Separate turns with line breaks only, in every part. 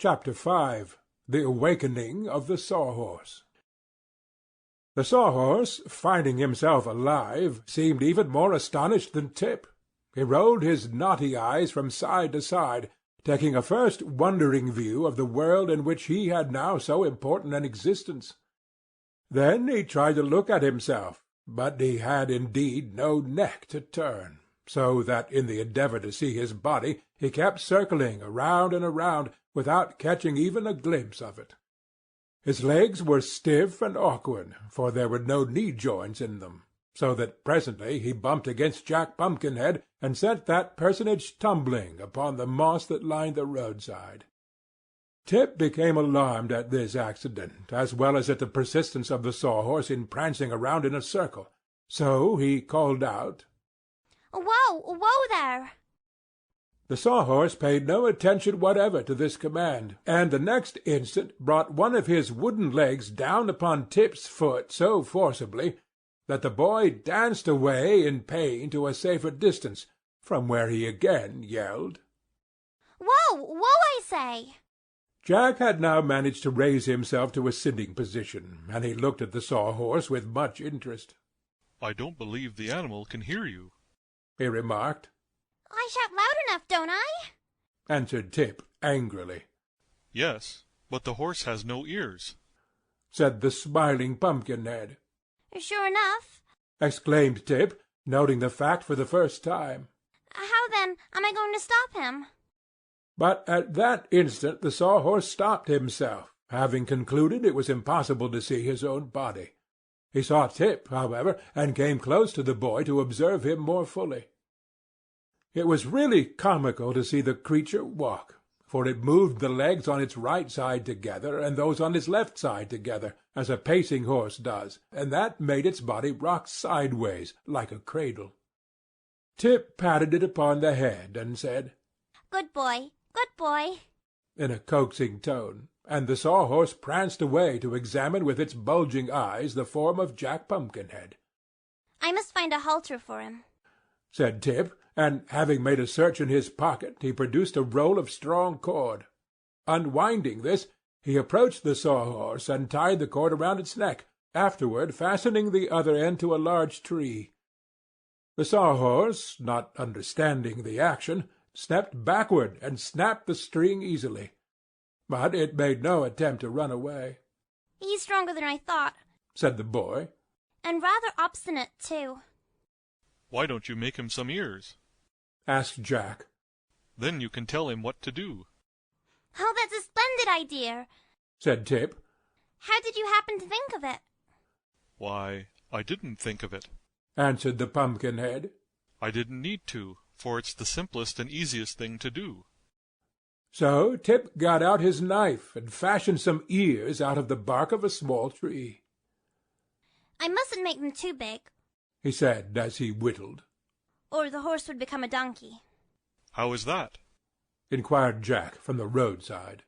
Chapter 5. The Awakening of the Sawhorse. The Sawhorse, finding himself alive, seemed even more astonished than Tip. He rolled his knotty eyes from side to side, taking a first wondering view of the world in which he had now so important an existence. Then he tried to look at himself, but he had indeed no neck to turn, so that in the endeavour to see his body he kept circling around and around, without catching even a glimpse of it. His legs were stiff and awkward, for there were no knee-joints in them, so that presently he bumped against Jack Pumpkinhead, and sent that personage tumbling upon the moss that lined the roadside. Tip became alarmed at this accident, as well as at the persistence of the Sawhorse in prancing around in a circle, so he called out,
"Whoa, whoa there!"
The Sawhorse paid no attention whatever to this command, and the next instant brought one of his wooden legs down upon Tip's foot so forcibly that the boy danced away in pain to a safer distance, from where he again yelled,
"Whoa, whoa, I say!"
Jack had now managed to raise himself to a sitting position, and he looked at the Sawhorse with much interest.
"I don't believe the animal can hear you,"
he remarked.
"I shout loud enough, don't I?"
answered Tip angrily.
"Yes, but the horse has no ears,"
said the smiling Pumpkinhead.
"Sure enough,"
exclaimed Tip, noting the fact for the first time.
"How, then, am I going to stop him?"
But at that instant the Sawhorse stopped himself, having concluded it was impossible to see his own body. He saw Tip, however, and came close to the boy to observe him more fully. It was really comical to see the creature walk, for it moved the legs on its right side together and those on its left side together, as a pacing horse does, and that made its body rock sideways like a cradle. Tip patted it upon the head and said,
"Good boy, good boy,"
in a coaxing tone, and the Sawhorse pranced away to examine with its bulging eyes the form of Jack Pumpkinhead.
"I must find a halter for him,"
said Tip, and having made a search in his pocket, he produced a roll of strong cord. Unwinding this, he approached the Sawhorse and tied the cord around its neck, afterward fastening the other end to a large tree. The Sawhorse, not understanding the action, stepped backward and snapped the string easily, but it made no attempt to run away.
"He's stronger than I thought,"
said the boy.
"and rather obstinate, too."
"Why don't you make him some ears?"
asked Jack.
"Then you can tell him what to do."
"Oh, that's a splendid idea,"
said Tip.
"How did you happen to think of it?"
"Why, I didn't think of it,"
answered the Pumpkinhead.
"I didn't need to, for it's the simplest and easiest thing to do."
So Tip got out his knife and fashioned some ears out of the bark of a small tree.
"I mustn't make them too big,
he said as he whittled.
or the horse would become a donkey."
"How is that?"
inquired Jack from the roadside.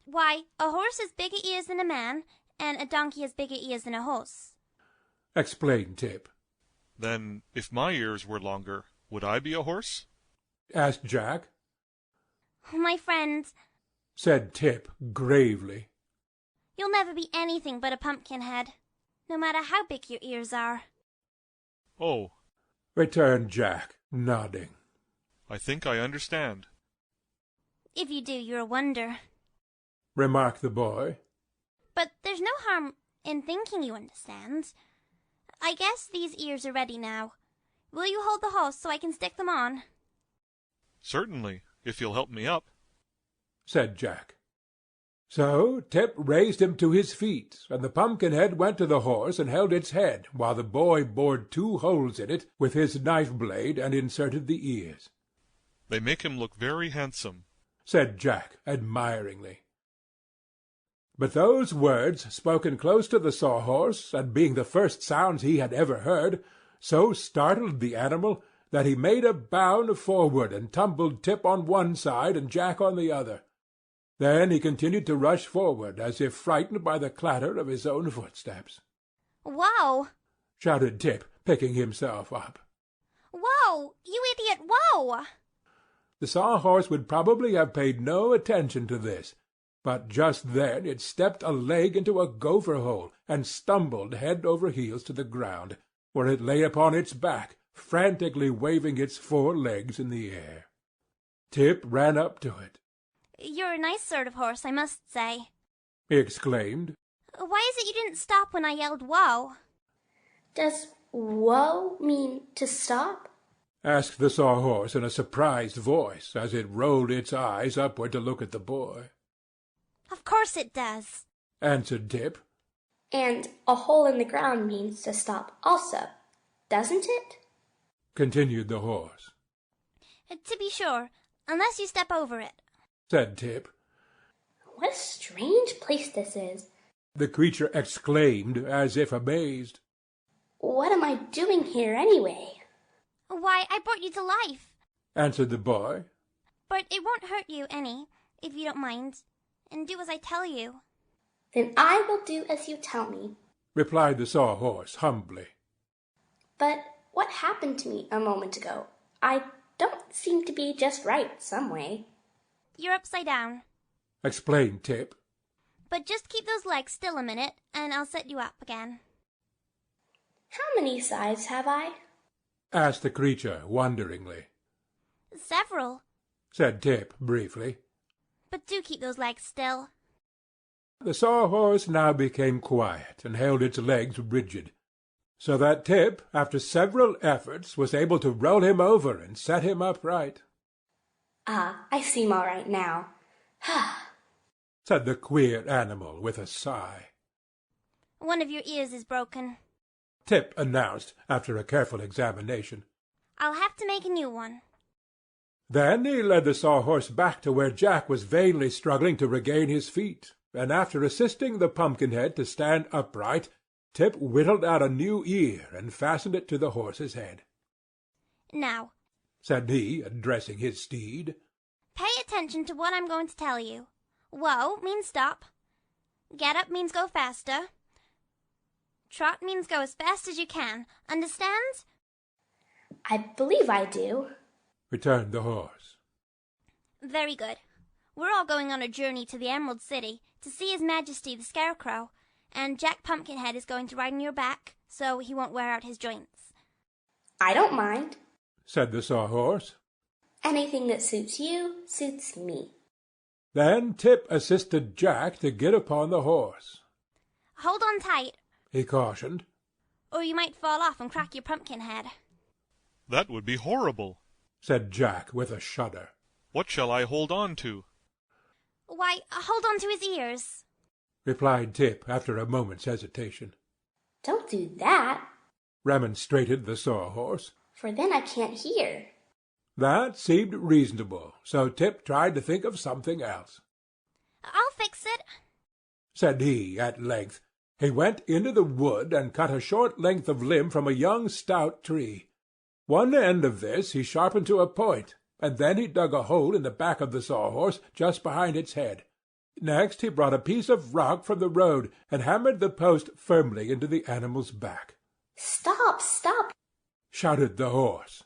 "Why, a horse has bigger ears than a man, and a donkey has bigger ears than a horse,"
explained Tip.
"Then, if my ears were longer, would I be a horse?"
asked Jack.
"My friend,"
said Tip gravely,
"you'll never be anything but a pumpkinhead, no matter how big your ears are."
"Oh,"
returned Jack, nodding.
"I think I understand."
"If you do, you're a wonder.
remarked the boy.
But there's no harm in thinking you understand. I guess these ears are ready now. Will you hold the horse so I can stick them on?"
"Certainly, if you'll help me up,"
said Jack. So Tip raised him to his feet, and the Pumpkinhead went to the horse and held its head, while the boy bored 2 holes in it with his knife-blade and inserted the ears.
"They make him look very handsome,"
said Jack admiringly. But those words, spoken close to the Sawhorse, and being the first sounds he had ever heard, so startled the animal that he made a bound forward and tumbled Tip on one side and Jack on the other. Then he continued to rush forward, as if frightened by the clatter of his own footsteps.
"Whoa!"
shouted Tip, picking himself up.
"Whoa! You idiot, whoa!"
The Sawhorse would probably have paid no attention to this, But just then it stepped a leg into a gopher hole, and stumbled head over heels to the ground, where it lay upon its back, frantically waving its 4 legs in the air. Tip ran up to it.
"You're a nice sort of horse, I must say,"
he exclaimed.
"Why is it you didn't stop when I yelled whoa?"
Does whoa mean to stop?
asked the Sawhorse in a surprised voice, as it rolled its eyes upward to look at the boy.
"Of course it does,"
answered Tip.
And a hole in the ground means to stop also, doesn't it?
continued the horse.
"To be sure, unless you step over it,"
said Tip.
What a strange place this is.
The creature exclaimed, as if amazed.
What am I doing here anyway?
"Why, I brought you to life,"
answered the boy.
"but it won't hurt you any, if you don't mind, and do as I tell you."
Then I will do as you tell me.
replied the Sawhorse humbly.
But what happened to me a moment ago? I don't seem to be just right some way.
"You're upside down,
explained Tip.
but just keep those legs still a minute, and I'll set you up again."
How many sides have I?
asked the creature wonderingly.
"Several,
said Tip briefly.
but do keep those legs still."
The Sawhorse now became quiet, and held its legs rigid, so that Tip, after several efforts, was able to roll him over and set him upright.
Ah, I seem all right now.
said the queer animal with a sigh.
"One of your ears is broken.
Tip announced, after a careful examination.
I'll have to make a new one."
Then he led the Sawhorse back to where Jack was vainly struggling to regain his feet, and after assisting the Pumpkinhead to stand upright, Tip whittled out a new ear and fastened it to the horse's head.
"Now,"
said he, addressing his steed,
"pay attention to what I'm going to tell you. Whoa means stop. Get up means go faster. Trot means go as fast as you can. Understand?"
I believe I do.
returned the horse.
"Very good. We're all going on a journey to the Emerald City to see His Majesty the Scarecrow, and Jack Pumpkinhead is going to ride on your back, so he won't wear out his joints."
I don't mind.
said the Sawhorse.
Anything that suits you suits me.
Then Tip assisted Jack to get upon the horse.
"Hold on tight,
he cautioned.
or you might fall off and crack your pumpkin head."
That would be horrible,
said Jack with a shudder.
What shall I hold on to?
"Why, hold on to his ears."
replied Tip after a moment's hesitation.
Don't do that,
remonstrated the Sawhorse.
for then I can't hear.
That seemed reasonable, so Tip tried to think of something else.
"I'll fix it,"
said he at length. He went into the wood and cut a short length of limb from a young stout tree. One end of this he sharpened to a point, and then he dug a hole in the back of the Sawhorse just behind its head. Next he brought a piece of rock from the road and hammered the post firmly into the animal's back.
Stop, stop.
shouted the horse.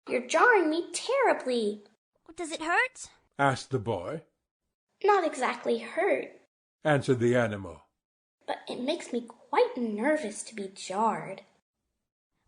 You're jarring me terribly.
"Does it hurt?"
asked the boy.
Not exactly hurt,
answered the animal.
but it makes me quite nervous to be jarred.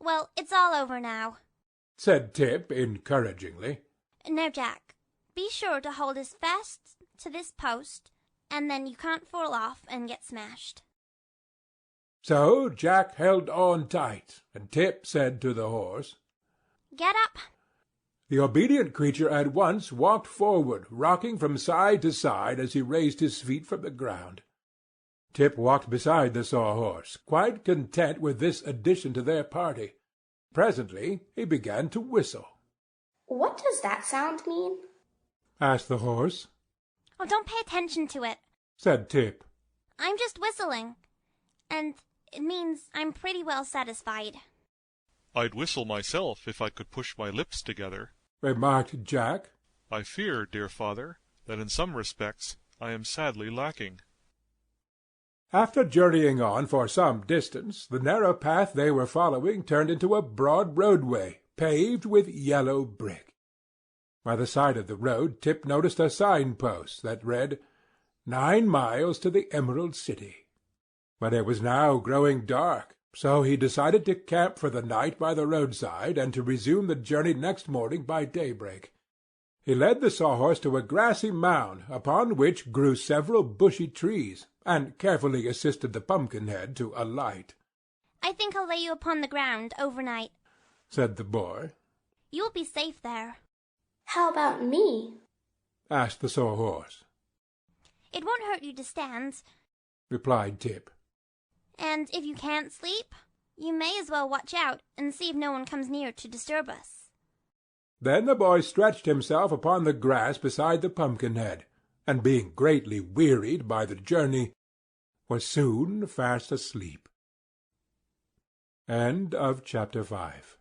"Well, it's all over now.
said Tip encouragingly.
Now, Jack, be sure to hold as fast to this post, and then you can't fall off and get smashed."
So Jack held on tight, and Tip said to the horse,
"Get up."
The obedient creature at once walked forward, rocking from side to side as he raised his feet from the ground. Tip walked beside the Sawhorse, quite content with this addition to their party. Presently he began to whistle.
What does that sound mean?
asked the horse.
"Oh, don't pay attention to it.
said Tip.
I'm just whistling, and it means I'm pretty well satisfied."
I'd whistle myself if I could push my lips together,
remarked Jack.
I fear, dear father, that in some respects I am sadly lacking.
After journeying on for some distance, the narrow path they were following turned into a broad roadway, paved with yellow brick. By the side of the road Tip noticed a sign-post that read, 9 miles to the Emerald City. But it was now growing dark, so he decided to camp for the night by the roadside and to resume the journey next morning by daybreak. He led the Sawhorse to a grassy mound upon which grew several bushy trees, and carefully assisted the Pumpkinhead to alight.
"I think I'll lay you upon the ground overnight,"
said the boy.
"You will be safe there."
How about me?
asked the Sawhorse.
"It won't hurt you to stand,
replied Tip.
and if you can't sleep, you may as well watch out and see if no one comes near to disturb us."
Then the boy stretched himself upon the grass beside the Pumpkinhead, and being greatly wearied by the journey, was soon fast asleep. End of chapter 5.